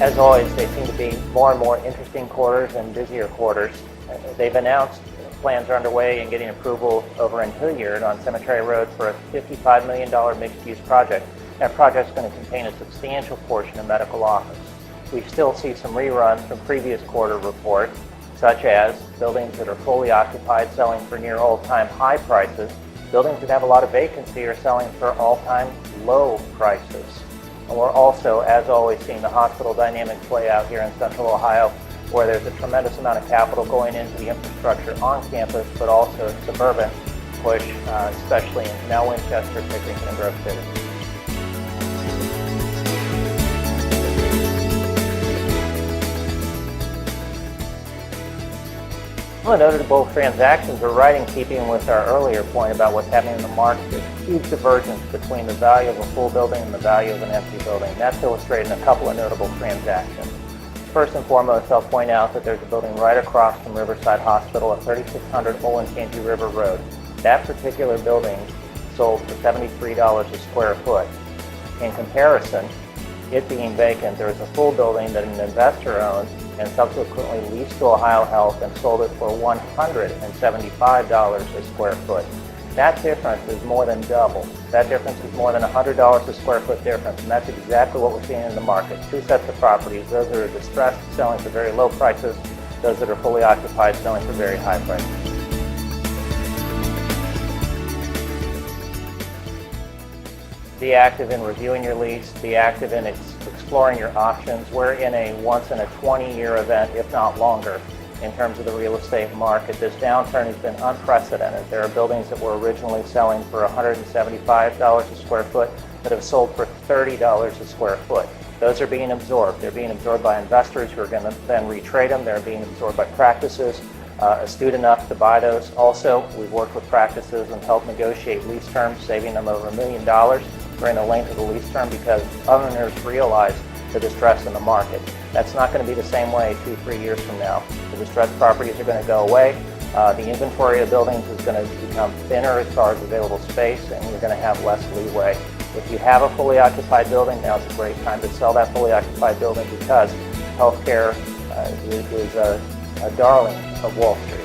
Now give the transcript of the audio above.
As always, they seem to be more and more interesting quarters and busier quarters. They've announced plans are underway and getting approval over in Hilliard on Cemetery Road for a $55 million mixed-use project. That project is going to contain a substantial portion of medical office. We still see some reruns from previous quarter reports, such as buildings that are fully occupied selling for near all-time high prices. Buildings that have a lot of vacancy are selling for all-time low prices. And we're also, as always, seeing the hospital dynamic play out here in Central Ohio, where there's a tremendous amount of capital going into the infrastructure on campus, but also suburban push, especially in now Winchester, Pickering, and Grove City. One of the notable transactions are right in keeping with our earlier point about what's happening in the market. There's a huge divergence between the value of a full building and the value of an empty building. That's illustrated in a couple of notable transactions. First and foremost, I'll point out that there's a building right across from Riverside Hospital at 3600 Olentangy River Road. That particular building sold for $73 a square foot. In comparison, it being vacant, there is a full building that an investor owned and subsequently leased to Ohio Health and sold it for $175 a square foot. That difference is more than double. That difference is more than $100 a square foot difference, and that's exactly what we're seeing in the market. Two sets of properties, those that are distressed, selling for very low prices, those that are fully occupied, selling for very high prices. Be active in reviewing your lease, be active in exploring your options. We're in a once-in-a-20-year event, if not longer, in terms of the real estate market. This downturn has been unprecedented. There are buildings that were originally selling for $175 a square foot that have sold for $30 a square foot. Those are being absorbed. They're being absorbed by investors who are going to then retrade them. They're being absorbed by practices astute enough to buy those. Also, we've worked with practices and helped negotiate lease terms, saving them over $1 million during the length of the lease term because owners realize the distress in the market. That's not going to be the same way 2-3 years from now. The distressed properties are going to go away. The inventory of buildings is going to become thinner as far as available space, and you're going to have less leeway. If you have a fully occupied building, now's a great time to sell that fully occupied building because healthcare is a darling of Wall Street.